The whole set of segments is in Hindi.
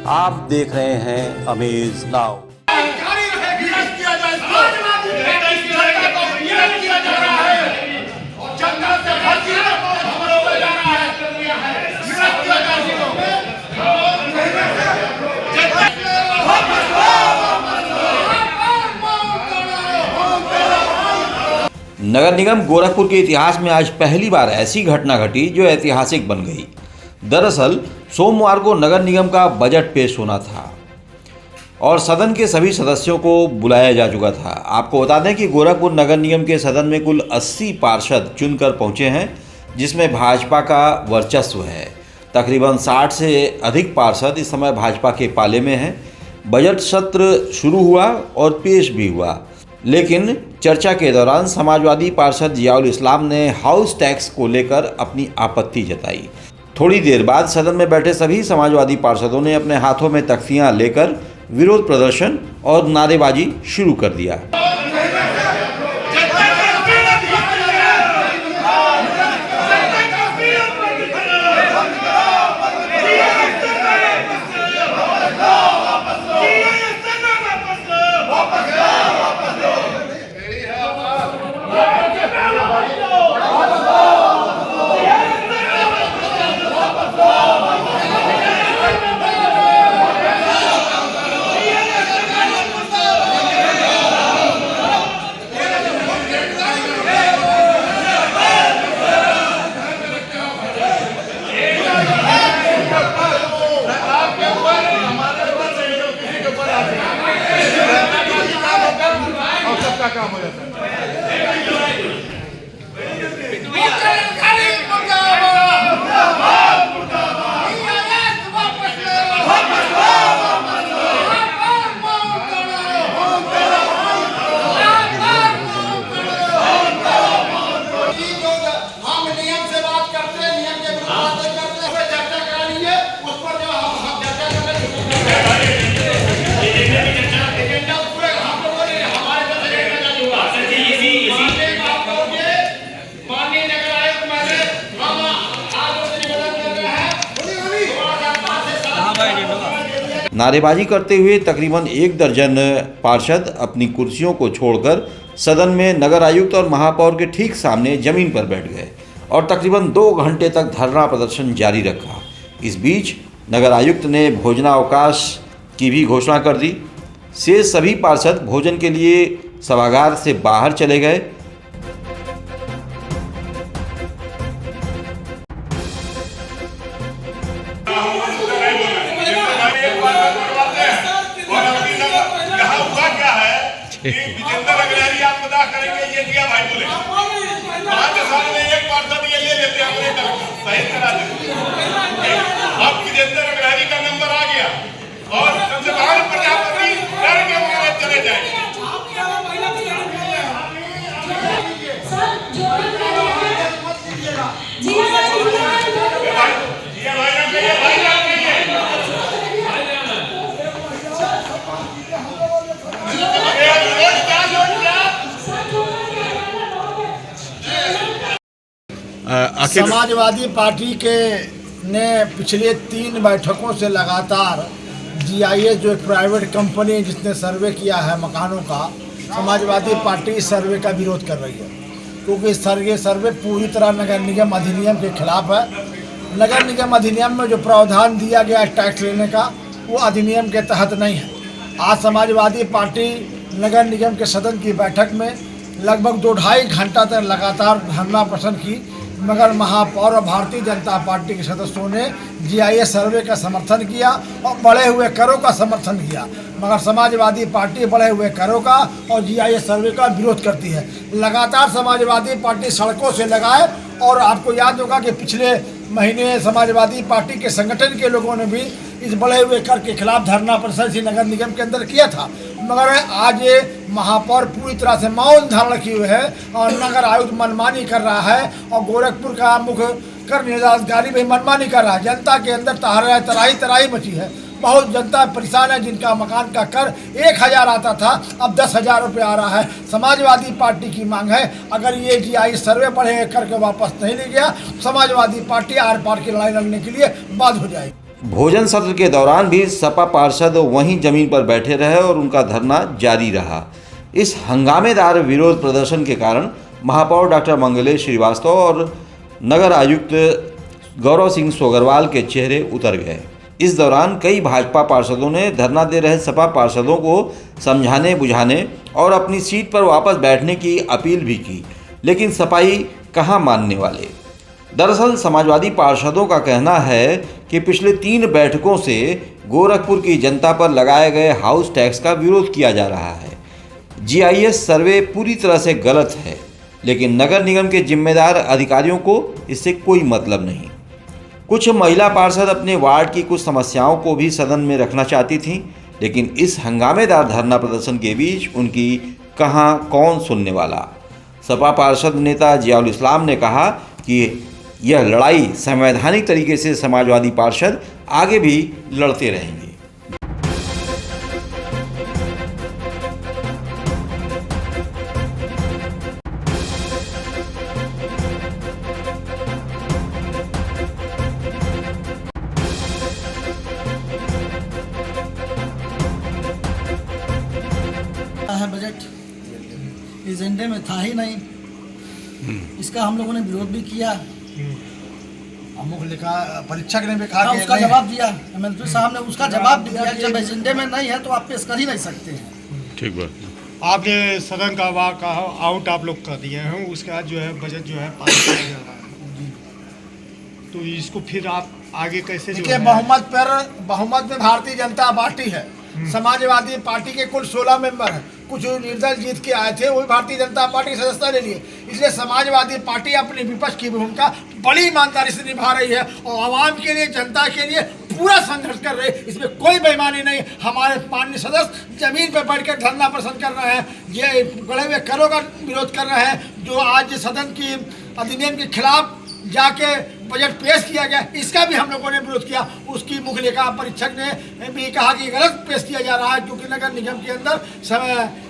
आप देख रहे हैं अमेज नाउ। नगर निगम गोरखपुर के इतिहास में आज पहली बार ऐसी घटना घटी जो ऐतिहासिक बन गई। दरअसल सोमवार को नगर निगम का बजट पेश होना था और सदन के सभी सदस्यों को बुलाया जा चुका था। आपको बता दें कि गोरखपुर नगर निगम के सदन में कुल 80 पार्षद चुनकर पहुंचे हैं, जिसमें भाजपा का वर्चस्व है। तकरीबन 60 से अधिक पार्षद इस समय भाजपा के पाले में हैं। बजट सत्र शुरू हुआ और पेश भी हुआ, लेकिन चर्चा के दौरान समाजवादी पार्षद जियाउल इस्लाम ने हाउस टैक्स को लेकर अपनी आपत्ति जताई। थोड़ी देर बाद सदन में बैठे सभी समाजवादी पार्षदों ने अपने हाथों में तख्तियां लेकर विरोध प्रदर्शन और नारेबाजी शुरू कर दिया। काम हो जाता है। हम नियम से बात करते हैं, नियम के विरोध करते हैं, चर्चा करानी है उस पर जो हम चर्चा कर रहे नारेबाजी करते हुए तकरीबन 1 दर्जन पार्षद अपनी कुर्सियों को छोड़कर सदन में नगर आयुक्त और महापौर के ठीक सामने जमीन पर बैठ गए और तकरीबन 2 घंटे तक धरना प्रदर्शन जारी रखा। इस बीच नगर आयुक्त ने भोजनावकाश की भी घोषणा कर दी। शेष सभी पार्षद भोजन के लिए सभागार से बाहर चले गए। विजेंद्र अग्रहरी आप मदा करेंगे, ये दिया भाई बोले 5 साल में एक पार्षद ये ले लेते हैं अपने तरफ सही करा देते। अब विजेंद्र अग्रहरी का नंबर आ गया और संविधान प्रजापति डर के मारे चले जाएंगे। समाजवादी पार्टी के ने पिछले 3 बैठकों से लगातार जीआईएस जो एक प्राइवेट कंपनी है जिसने सर्वे किया है मकानों का, समाजवादी पार्टी इस सर्वे का विरोध कर रही है, क्योंकि ये सर्वे पूरी तरह नगर निगम अधिनियम के खिलाफ है। नगर निगम अधिनियम में जो प्रावधान दिया गया है टैक्स लेने का, वो अधिनियम के तहत नहीं है। आज समाजवादी पार्टी नगर निगम के सदन की बैठक में लगभग 2-2.5 घंटा तक लगातार धरना प्रदर्शन की, मगर महापौर और भारतीय जनता पार्टी के सदस्यों ने जीआईएस सर्वे का समर्थन किया और बढ़े हुए करों का समर्थन किया। मगर समाजवादी पार्टी बढ़े हुए करों का और जीआईएस सर्वे का विरोध करती है। लगातार समाजवादी पार्टी सड़कों से लगाए, और आपको याद होगा कि पिछले महीने समाजवादी पार्टी के संगठन के लोगों ने भी इस बढ़े हुए कर के खिलाफ धरना प्रदर्शन नगर निगम के अंदर किया था। मगर आज ये महापौर पूरी तरह से मौन धारण किए हुए है और नगर आयुक्त मनमानी कर रहा है और गोरखपुर का मुख्य कर निर्देशाधिकारी भी मनमानी कर रहा है। जनता के अंदर तराही मची है। बहुत जनता परेशान है, जिनका मकान का कर 1000 आता था अब 10,000 रुपये आ रहा है। समाजवादी पार्टी की मांग है, अगर ये जीआईएस सर्वे बढ़े करके वापस नहीं ले गया, समाजवादी पार्टी आर पार की लड़ाई लड़ने के लिए बाध्य हो जाएगी। भोजन सत्र के दौरान भी सपा पार्षद वहीं जमीन पर बैठे रहे और उनका धरना जारी रहा। इस हंगामेदार विरोध प्रदर्शन के कारण महापौर डॉक्टर मंगलेश श्रीवास्तव और नगर आयुक्त गौरव सिंह सोगरवाल के चेहरे उतर गए। इस दौरान कई भाजपा पार्षदों ने धरना दे रहे सपा पार्षदों को समझाने बुझाने और अपनी सीट पर वापस बैठने की अपील भी की, लेकिन सपाई कहाँ मानने वाले। दरअसल समाजवादी पार्षदों का कहना है कि पिछले 3 बैठकों से गोरखपुर की जनता पर लगाए गए हाउस टैक्स का विरोध किया जा रहा है। GIS सर्वे पूरी तरह से गलत है, लेकिन नगर निगम के जिम्मेदार अधिकारियों को इससे कोई मतलब नहीं। कुछ महिला पार्षद अपने वार्ड की कुछ समस्याओं को भी सदन में रखना चाहती थीं, लेकिन इस हंगामेदार धरना प्रदर्शन के बीच उनकी कहाँ कौन सुनने वाला। सपा पार्षद नेता जियाउल इस्लाम ने कहा कि यह लड़ाई संवैधानिक तरीके से समाजवादी पार्षद आगे भी लड़ते रहेंगे। है बजट एजेंडे में था ही नहीं। इसका हम लोगों ने विरोध भी किया। अमुक लिखा परीक्षक ने भी कहा कि उसका जवाब दिया, मंत्री साहब ने उसका जवाब दिया कि जब एजेंडे में नहीं है तो आप पेश कर ही नहीं सकते हैं। ठीक बात। आपने सदन का आउट आप लोग कर दिए हैं, उसके बाद जो है बजट जो है पास किया जा रहा है, तो इसको फिर आप आगे कैसे जो है? बहुमत में भारतीय जनता पार्टी है, समाजवादी पार्टी के कुल 16 मेंबर हैं, कुछ निर्दल जीत के आए थे, वो भी भारतीय जनता पार्टी की सदस्यता ले लिए। इसलिए समाजवादी पार्टी अपनी विपक्ष की भूमिका बड़ी ईमानदारी से निभा रही है और आवाम के लिए, जनता के लिए पूरा संघर्ष कर रहे हैं। इसमें कोई बेईमानी नहीं। हमारे माननीय सदस्य जमीन पर बैठकर धरना प्रदर्शन कर रहे हैं, ये बढ़े हुए करों का विरोध कर रहे हैं, जो आज सदन की अधिनियम के खिलाफ जाके बजट पेश किया गया, इसका भी हम लोगों ने विरोध किया। उसकी मुख्य लेखा परीक्षक ने भी कहा कि गलत पेश किया जा रहा है, क्योंकि नगर निगम के अंदर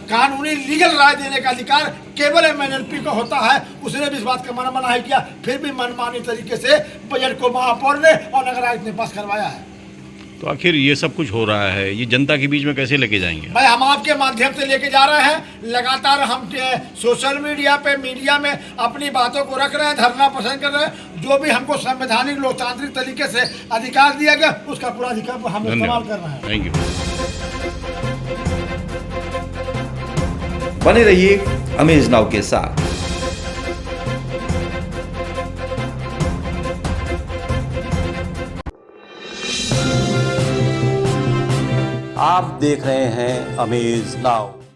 कानूनी लीगल राय देने का अधिकार केवल MNLP को होता है। उसने भी इस बात का मना किया, फिर भी मनमानी तरीके से बजट को महापौर ने और नगर आयुक्त ने पास करवाया है। तो आखिर ये सब कुछ हो रहा है, ये जनता के बीच में कैसे लेके जाएंगे? भाई हम आपके माध्यम से लेके जा रहे हैं। लगातार हम सोशल मीडिया पे, मीडिया में अपनी बातों को रख रहे हैं, धरना प्रदर्शन कर रहे हैं। जो भी हमको संवैधानिक लोकतांत्रिक तरीके से अधिकार दिया गया, उसका पूरा अधिकार हम इस्तेमाल कर रहे हैं। Thank you. बने रहिए अमेज नाउ के साथ। आप देख रहे हैं अमेज नाउ।